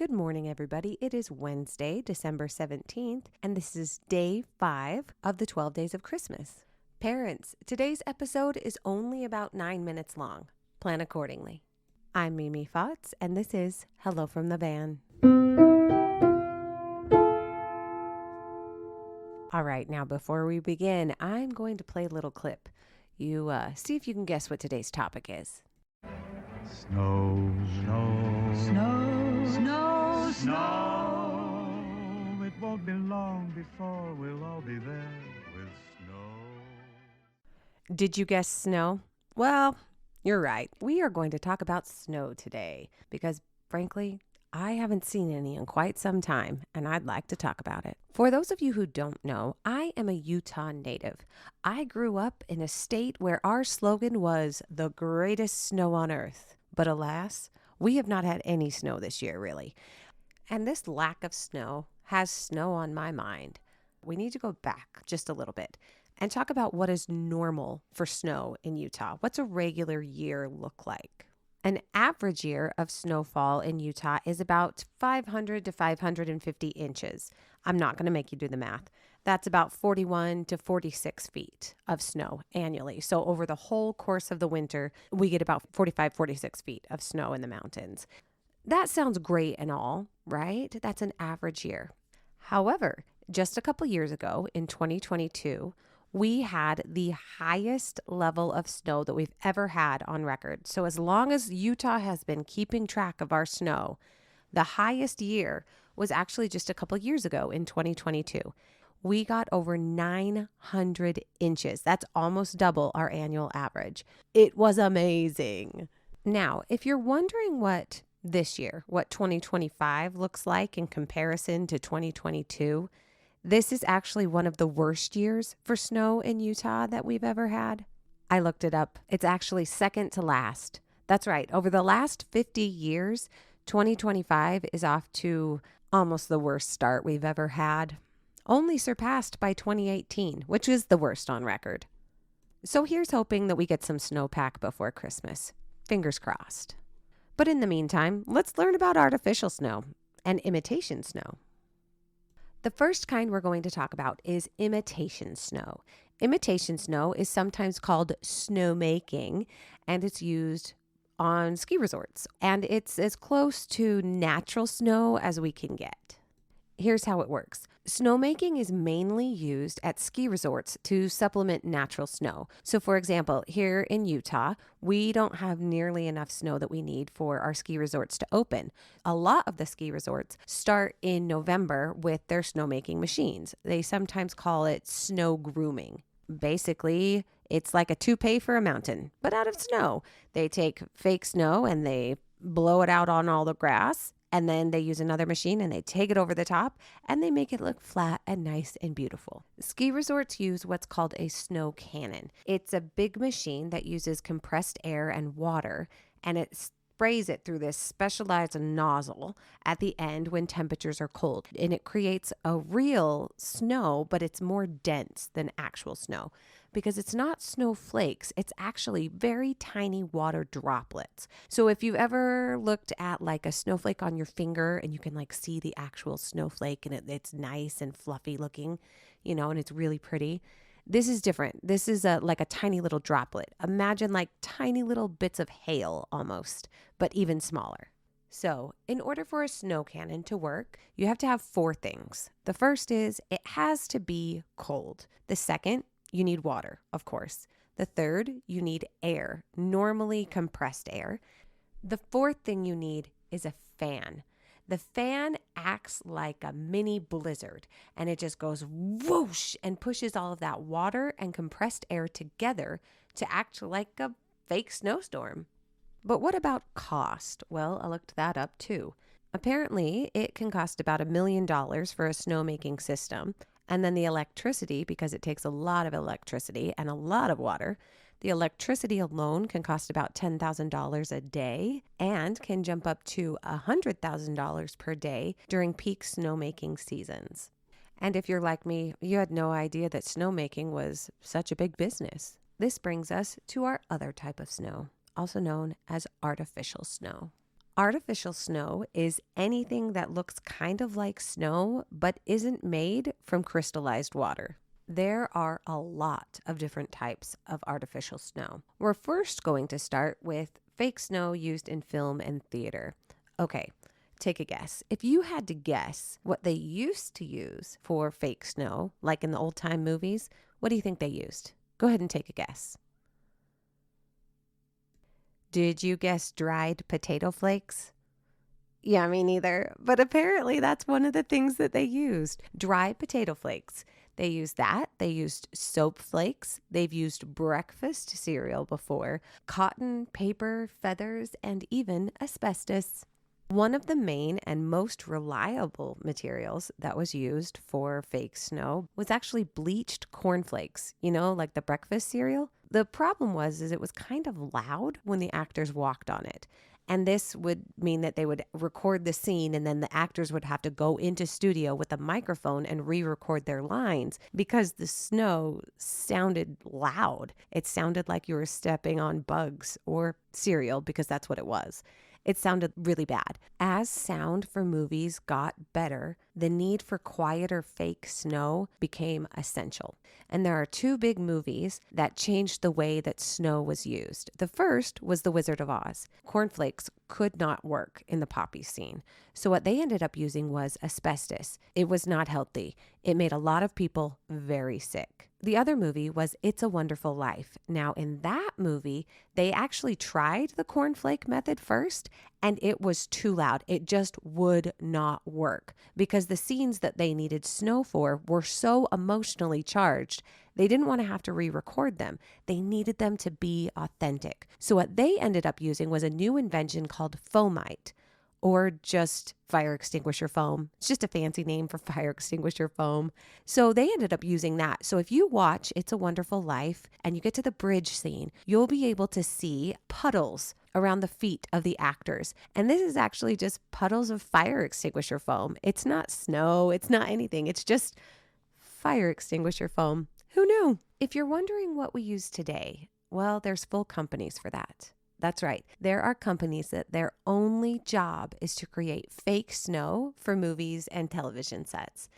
Good morning, everybody. It is Wednesday, December 17th, and this is day 5 of the 12 days of Christmas. Parents, today's episode is only about 9 minutes long. Plan accordingly. I'm Mimi Fotz, and this is Hello from the Van. All right, now before we begin, I'm going to play a little clip. You see if you can guess what today's topic is. Snow, snow, snow, snow, snow. It won't be long before we'll all be there with snow. Did you guess snow? Well, you're right. We are going to talk about snow today because, frankly, I haven't seen any in quite some time, and I'd like to talk about it. For those of you who don't know, I am a Utah native. I grew up in a state where our slogan was the greatest snow on earth. But alas, we have not had any snow this year, really. And this lack of snow has snow on my mind. We need to go back just a little bit and talk about what is normal for snow in Utah. What's a regular year look like? An average year of snowfall in Utah is about 500 to 550 inches. I'm not going to make you do the math. That's about 41 to 46 feet of snow annually. So over the whole course of the winter, we get about 45, 46 feet of snow in the mountains. That sounds great and all, right? That's an average year. However, just a couple years ago in 2022, we had the highest level of snow that we've ever had on record. So as long as Utah has been keeping track of our snow, the highest year was actually just a couple years ago in 2022. We got over 900 inches. That's almost double our annual average. It was amazing. Now, if you're wondering what this year, what 2025 looks like in comparison to 2022, this is actually one of the worst years for snow in Utah that we've ever had. I looked it up. It's actually second to last. That's right. Over the last 50 years, 2025 is off to almost the worst start we've ever had, only surpassed by 2018, which is the worst on record. So here's hoping that we get some snowpack before Christmas. Fingers crossed. But in the meantime, let's learn about artificial snow and imitation snow. The first kind we're going to talk about is imitation snow. Imitation snow is sometimes called snowmaking, and it's used on ski resorts, and it's as close to natural snow as we can get. Here's how it works. Snowmaking is mainly used at ski resorts to supplement natural snow. So for example, here in Utah, we don't have nearly enough snow that we need for our ski resorts to open. A lot of the ski resorts start in November with their snowmaking machines. They sometimes call it snow grooming. Basically, it's like a toupee for a mountain, but out of snow. They take fake snow and they blow it out on all the grass. And then they use another machine and they take it over the top and they make it look flat and nice and beautiful. Ski resorts use what's called a snow cannon. It's a big machine that uses compressed air and water, and it sprays it through this specialized nozzle at the end when temperatures are cold. And it creates a real snow, but it's more dense than actual snow. Because it's not snowflakes, it's actually very tiny water droplets. So if you've ever looked at like a snowflake on your finger and you can like see the actual snowflake and it's nice and fluffy looking, and it's really pretty. This is different. This is like a tiny little droplet. Imagine like tiny little bits of hail almost, but even smaller. So in order for a snow cannon to work, you have to have 4 things. The first is it has to be cold. The second, you need water, of course. The third, you need air, normally compressed air. The fourth thing you need is a fan. The fan acts like a mini blizzard, and it just goes whoosh and pushes all of that water and compressed air together to act like a fake snowstorm. But what about cost? Well, I looked that up too. Apparently, it can cost about $1 million for a snowmaking system. And then the electricity, because it takes a lot of electricity and a lot of water, the electricity alone can cost about $10,000 a day and can jump up to $100,000 per day during peak snowmaking seasons. And if you're like me, you had no idea that snowmaking was such a big business. This brings us to our other type of snow, also known as artificial snow. Artificial snow is anything that looks kind of like snow but isn't made from crystallized water. There are a lot of different types of artificial snow. We're first going to start with fake snow used in film and theater. Okay, take a guess. If you had to guess what they used to use for fake snow, like in the old time movies, what do you think they used? Go ahead and take a guess. Did you guess dried potato flakes? Yeah, me neither. But apparently that's one of the things that they used. Dried potato flakes. They used that. They used soap flakes. They've used breakfast cereal before, cotton, paper, feathers, and even asbestos. One of the main and most reliable materials that was used for fake snow was actually bleached cornflakes, like the breakfast cereal. The problem was it was kind of loud when the actors walked on it. And this would mean that they would record the scene and then the actors would have to go into studio with a microphone and re-record their lines because the snow sounded loud. It sounded like you were stepping on bugs or cereal because that's what it was. It sounded really bad. As sound for movies got better, the need for quieter fake snow became essential. And there are two big movies that changed the way that snow was used. The first was The Wizard of Oz. Cornflakes could not work in the poppy scene. So what they ended up using was asbestos. It was not healthy. It made a lot of people very sick. The other movie was It's a Wonderful Life. Now, in that movie, they actually tried the cornflake method first, and it was too loud. It just would not work because the scenes that they needed snow for were so emotionally charged. They didn't want to have to re-record them. They needed them to be authentic. So what they ended up using was a new invention called foamite, or just fire extinguisher foam. It's just a fancy name for fire extinguisher foam. So they ended up using that. So if you watch It's a Wonderful Life and you get to the bridge scene, you'll be able to see puddles around the feet of the actors. And this is actually just puddles of fire extinguisher foam. It's not snow. It's not anything. It's just fire extinguisher foam. Who knew? If you're wondering what we use today, well, there's full companies for that. That's right. There are companies that their only job is to create fake snow for movies and television sets.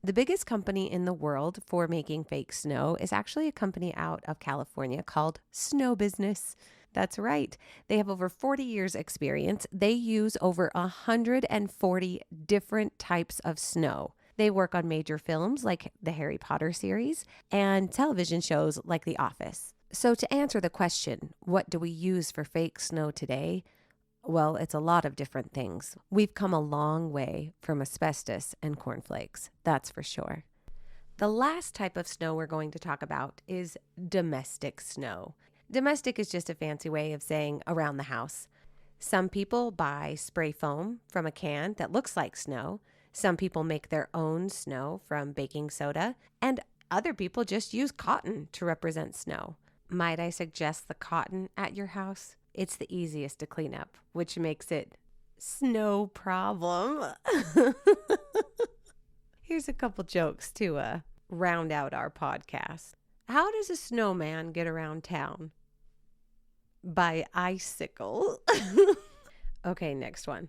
The biggest company in the world for making fake snow is actually a company out of California called Snow Business. That's right. They have over 40 years experience. They use over 140 different types of snow. They work on major films like the Harry Potter series and television shows like The Office. So to answer the question, what do we use for fake snow today? Well, it's a lot of different things. We've come a long way from asbestos and cornflakes, that's for sure. The last type of snow we're going to talk about is domestic snow. Domestic is just a fancy way of saying around the house. Some people buy spray foam from a can that looks like snow. Some people make their own snow from baking soda, and other people just use cotton to represent snow. Might I suggest the cotton at your house? It's the easiest to clean up, which makes it snow problem. Here's a couple jokes to round out our podcast. How does a snowman get around town? By icicle. Okay, next one.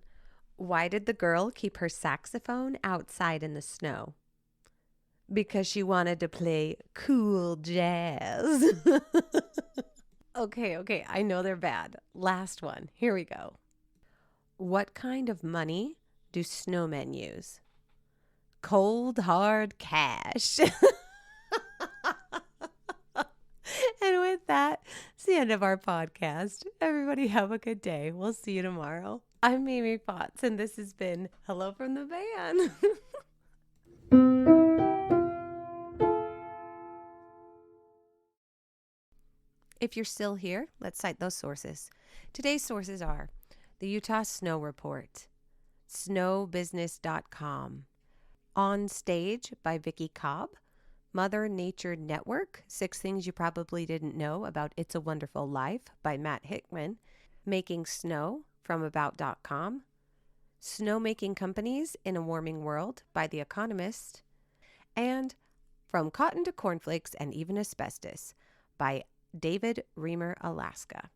Why did the girl keep her saxophone outside in the snow? Because she wanted to play cool jazz. Okay, I know they're bad. Last one. Here we go. What kind of money do snowmen use? Cold, hard cash. And with that, it's the end of our podcast. Everybody have a good day. We'll see you tomorrow. I'm Mimi Potts, and this has been Hello from the Van. If you're still here, let's cite those sources. Today's sources are the Utah Snow Report, snowbusiness.com, On Stage by Vicki Cobb, Mother Nature Network, 6 Things You Probably Didn't Know About It's a Wonderful Life by Matt Hickman, Making Snow from About.com, Snowmaking Companies in a Warming World by The Economist, and From Cotton to Cornflakes and Even Asbestos by David Reamer, Alaska.